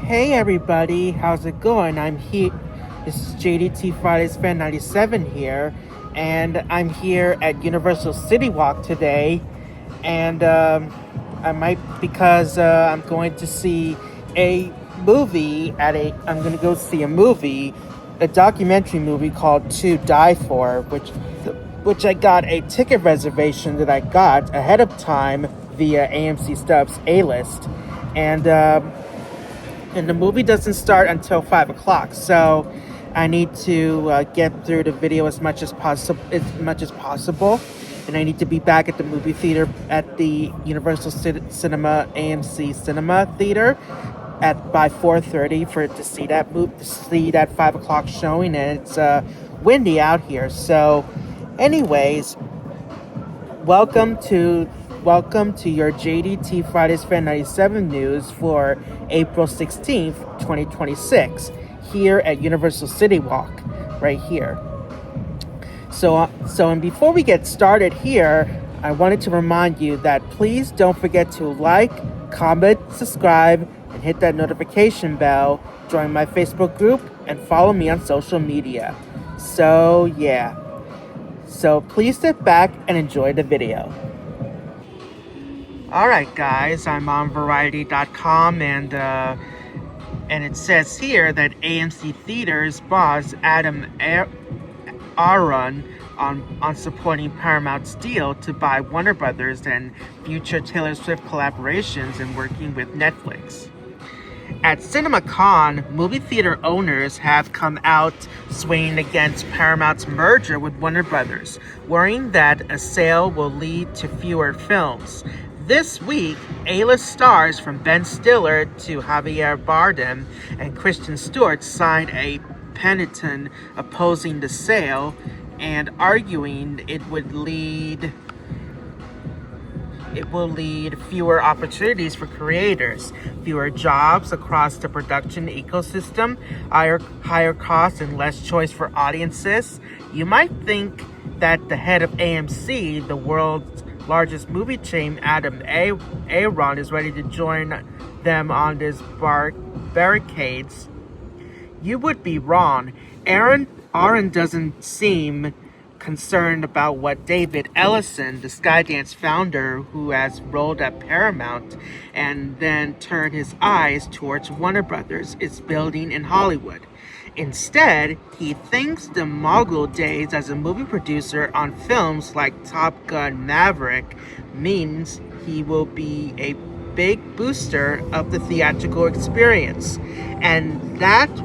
Hey everybody, how's it going? I'm here. This is JDTFridaysFan97 here, and I'm here at Universal City Walk today. And I might because I'm going to see a movie I'm going to go see a movie, a documentary movie called To Die For, which I got a ticket reservation that I got ahead of time via AMC Stubs A-List, and the movie doesn't start until 5 o'clock. So I need to get through the video as much as possible, and I need to be back at the movie theater at the Universal Cinema AMC Cinema Theater by 4:30 to see that 5 o'clock showing, and it's windy out here. So, anyways, welcome to your JDT Fridays Fan 97 news for April 16th, 2026, here at Universal City Walk, right here. And before we get started here, I wanted to remind you that please don't forget to like, comment, subscribe, and hit that notification bell, join my Facebook group, and follow me on social media. So yeah. So please sit back and enjoy the video. Alright guys, I'm on Variety.com, and it says here that AMC Theaters boss Aron on supporting Paramount's deal to buy Warner Brothers and future Taylor Swift collaborations and working with Netflix. At CinemaCon, movie theater owners have come out swinging against Paramount's merger with Warner Brothers, worrying that a sale will lead to fewer films. This week, A-list stars from Ben Stiller to Javier Bardem and Kristen Stewart signed a petition opposing the sale and arguing it will lead fewer opportunities for creators, fewer jobs across the production ecosystem, higher costs, and less choice for audiences. You might think that the head of AMC, the world's largest movie chain, Aron, is ready to join them on this barricades. You would be wrong. Aron doesn't seem concerned about what David Ellison, the Skydance founder who has rolled at Paramount and then turned his eyes towards Warner Brothers, is building in Hollywood. Instead, he thinks the mogul days as a movie producer on films like Top Gun Maverick means he will be a big booster of the theatrical experience. And that's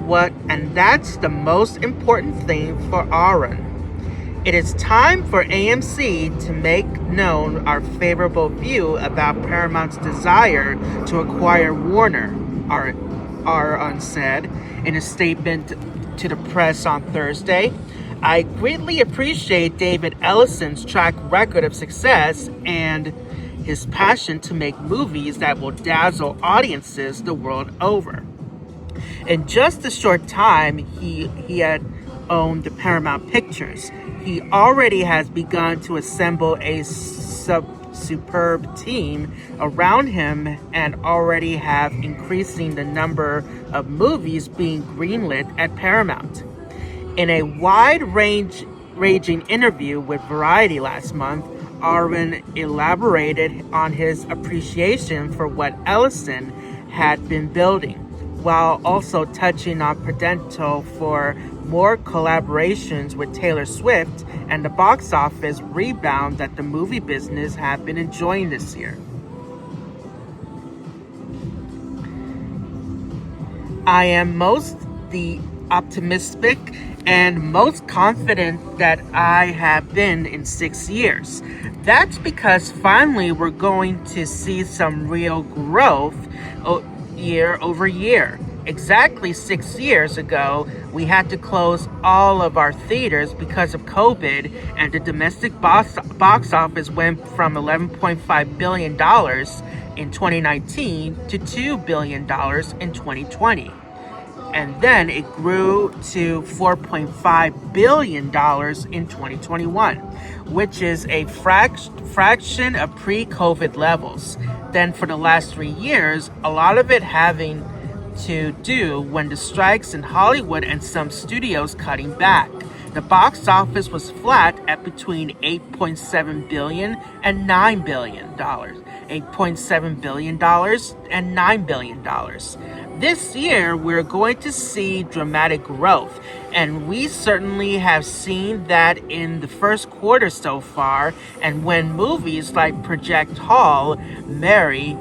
the most important thing for Aron. It is time for AMC to make known our favorable view about Paramount's desire to acquire Warner, Aron said in a statement to the press on Thursday. I greatly appreciate David Ellison's track record of success and his passion to make movies that will dazzle audiences the world over. In just a short time he had owned the Paramount Pictures. He already has begun to assemble a superb team around him and already have increasing the number of movies being greenlit at Paramount. In a wide-ranging interview with Variety last month, Aron elaborated on his appreciation for what Ellison had been building, while also touching on potential for more collaborations with Taylor Swift and the box office rebound that the movie business have been enjoying this year. I am most optimistic and most confident that I have been in 6 years. That's because finally we're going to see some real growth year over year. Exactly 6 years ago, we had to close all of our theaters because of COVID, and the domestic box office went from $11.5 billion in 2019 to $2 billion in 2020. And then it grew to $4.5 billion in 2021, which is a fraction of pre-COVID levels. Then for the last 3 years, a lot of it having to do when the strikes in Hollywood and some studios cutting back. The box office was flat at between $8.7 billion and $9 billion. $8.7 billion and $9 billion. This year, we're going to see dramatic growth, and we certainly have seen that in the first quarter so far. And when movies like Project Hail Mary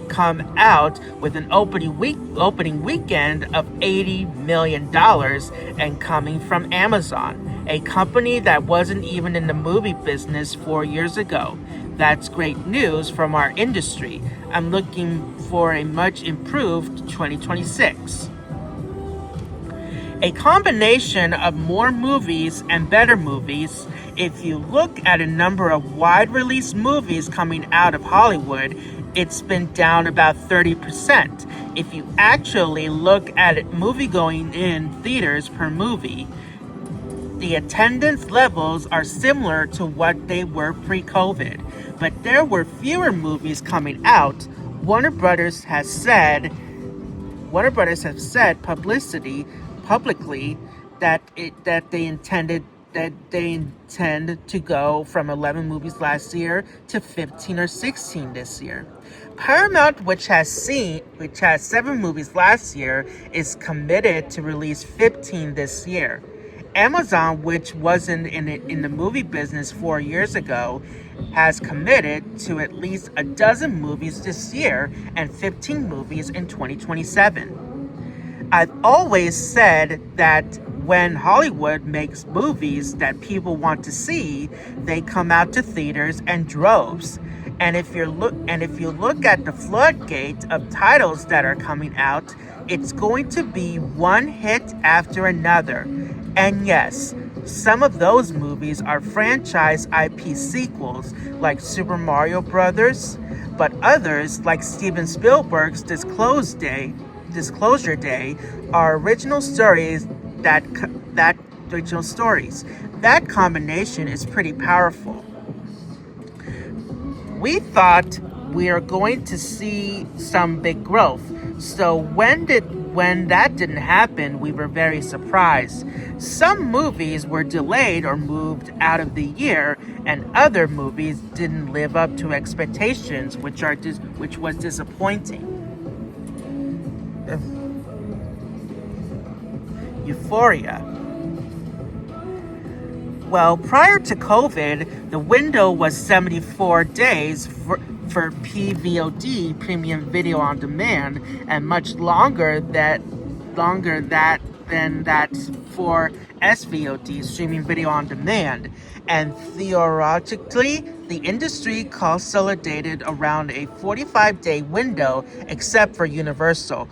come out with an opening weekend of $80 million and coming from Amazon, a company that wasn't even in the movie business 4 years ago. That's great news from our industry. I'm looking for a much improved 2026. A combination of more movies and better movies. If you look at a number of wide release movies coming out of Hollywood, it's been down about 30%. If you actually look at it movie-going in theaters per movie, the attendance levels are similar to what they were pre-COVID, but there were fewer movies coming out. Warner Brothers has said publicly that they intend to go from 11 movies last year to 15 or 16 this year. Paramount, which has 7 movies last year, is committed to release 15 this year. Amazon, which wasn't in the movie business 4 years ago, has committed to at least a dozen movies this year and 15 movies in 2027. I've always said that when Hollywood makes movies that people want to see, they come out to theaters in droves. And if you look at the floodgate of titles that are coming out, it's going to be one hit after another. And yes, some of those movies are franchise IP sequels like Super Mario Brothers, but others, like Steven Spielberg's Disclosure Day, are original stories. That combination is pretty powerful. We thought we are going to see some big growth. So when that didn't happen, we were very surprised. Some movies were delayed or moved out of the year, and other movies didn't live up to expectations, which was disappointing. Euphoria. Well, prior to COVID, the window was 74 days for PVOD, Premium Video on Demand, and much longer than that for SVOD, Streaming Video on Demand. And theoretically, the industry consolidated around a 45-day window, except for Universal,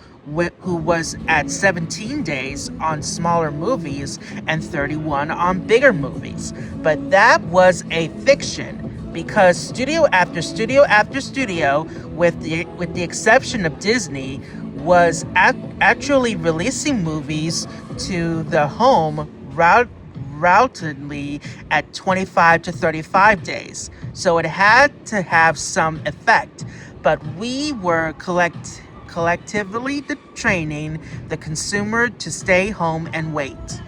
who was at 17 days on smaller movies and 31 on bigger movies. But that was a fiction, because studio after studio after studio, with the exception of Disney, was actually releasing movies to the home routedly at 25 to 35 days. So it had to have some effect. But we were collectively training the consumer to stay home and wait.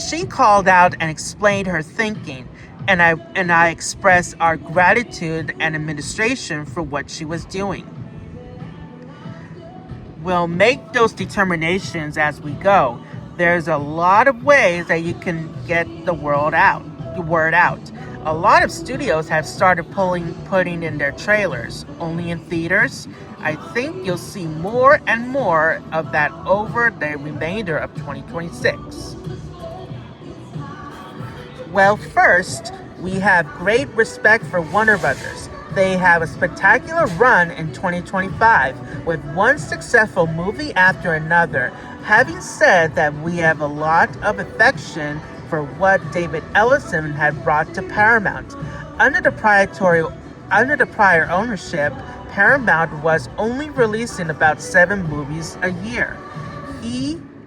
She called out and explained her thinking, and I expressed our gratitude and administration for what she was doing. We'll make those determinations as we go. There's a lot of ways that you can get the word out. A lot of studios have started putting in their trailers, only in theaters. I think you'll see more and more of that over the remainder of 2026. Well, first, we have great respect for Warner Brothers. They have a spectacular run in 2025 with one successful movie after another. Having said that, we have a lot of affection for what David Ellison had brought to Paramount. Under the prior ownership, Paramount was only releasing about 7 movies a year.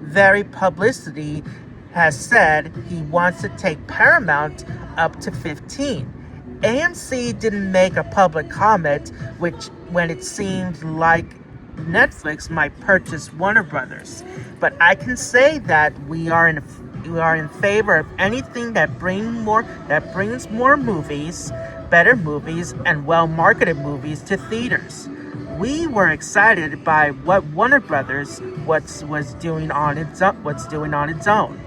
Very publicity has said he wants to take Paramount up to 15. AMC didn't make a public comment when it seemed like Netflix might purchase Warner Brothers. But I can say that we are in favor of anything that brings more movies, better movies, and well-marketed movies to theaters. We were excited by what Warner Brothers was doing on its own.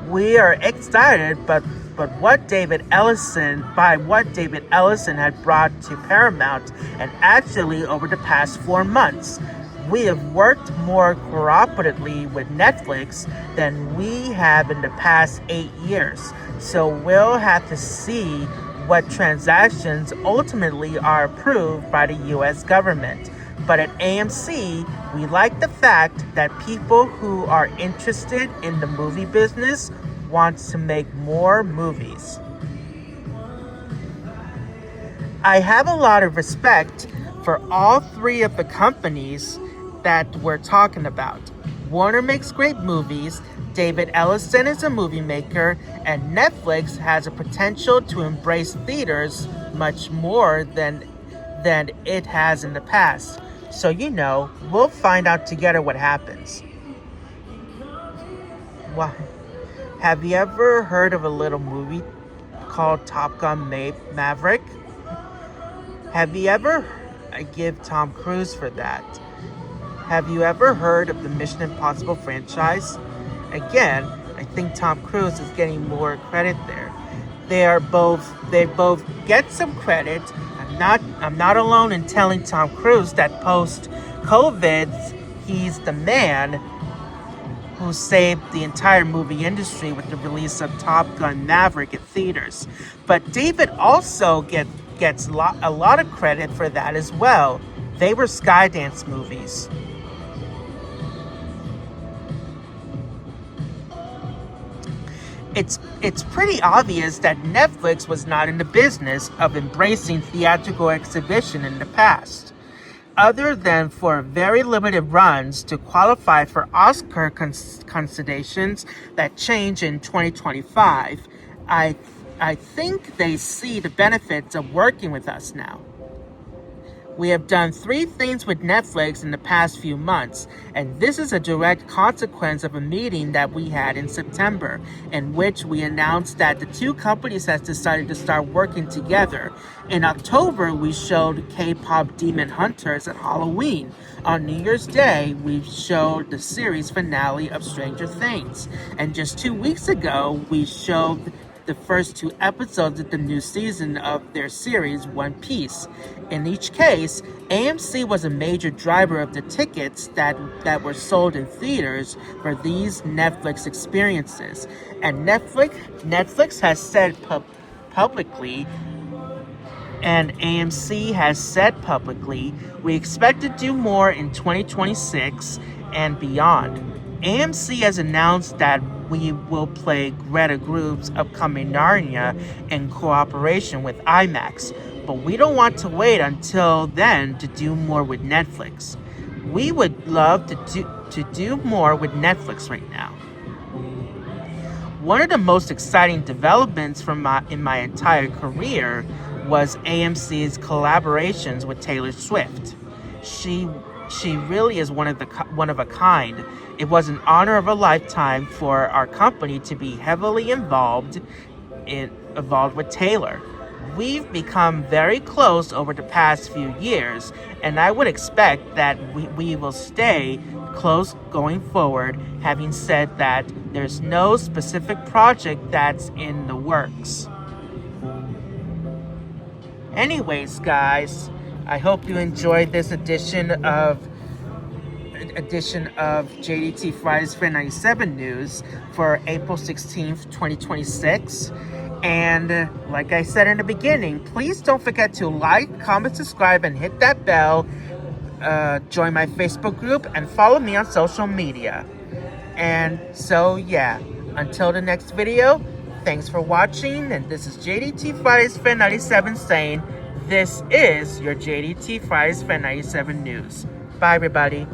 We are excited, but what David Ellison had brought to Paramount, and actually over the past 4 months. We have worked more cooperatively with Netflix than we have in the past 8 years. So we'll have to see what transactions ultimately are approved by the U.S. government. But at AMC, we like the fact that people who are interested in the movie business want to make more movies. I have a lot of respect for all three of the companies that we're talking about. Warner makes great movies, David Ellison is a movie maker, and Netflix has a potential to embrace theaters much more than it has in the past. So, we'll find out together what happens. Wow. Have you ever heard of a little movie called Top Gun Maverick? I give Tom Cruise for that. Have you ever heard of the Mission Impossible franchise? Again, I think Tom Cruise is getting more credit there. They both get some credit. I'm not alone in telling Tom Cruise that post-COVID, he's the man who saved the entire movie industry with the release of Top Gun Maverick in theaters. But David also gets a lot of credit for that as well. They were Skydance movies. It's pretty obvious that Netflix was not in the business of embracing theatrical exhibition in the past. Other than for very limited runs to qualify for Oscar considerations that change in 2025, I think they see the benefits of working with us now. We have done 3 things with Netflix in the past few months, and this is a direct consequence of a meeting that we had in September, in which we announced that the 2 companies has decided to start working together. In October, we showed K-pop Demon Hunters at Halloween. On New Year's Day, we showed the series finale of Stranger Things. And just 2 weeks ago, we showed the first 2 episodes of the new season of their series, One Piece. In each case, AMC was a major driver of the tickets that were sold in theaters for these Netflix experiences. And Netflix has said publicly, and AMC has said publicly, we expect to do more in 2026 and beyond. AMC has announced that we will play Greta Gerwig's upcoming Narnia in cooperation with IMAX, but we don't want to wait until then to do more with Netflix. We would love to do more with Netflix right now. One of the most exciting developments in my entire career was AMC's collaborations with Taylor Swift. She really is one of a kind. It was an honor of a lifetime for our company to be heavily involved with Taylor. We've become very close over the past few years, and I would expect that we will stay close going forward, having said that there's no specific project that's in the works. Anyways, guys, I hope you enjoyed this edition of JDT Fridays Fan97 news for April 16th, 2026. And like I said in the beginning, please don't forget to like, comment, subscribe, and hit that bell. Join my Facebook group and follow me on social media. And so, yeah, until the next video, thanks for watching. And this is JDT Fridays Fan97 saying, this is your JDT Fridays Fan97 news. Bye, everybody.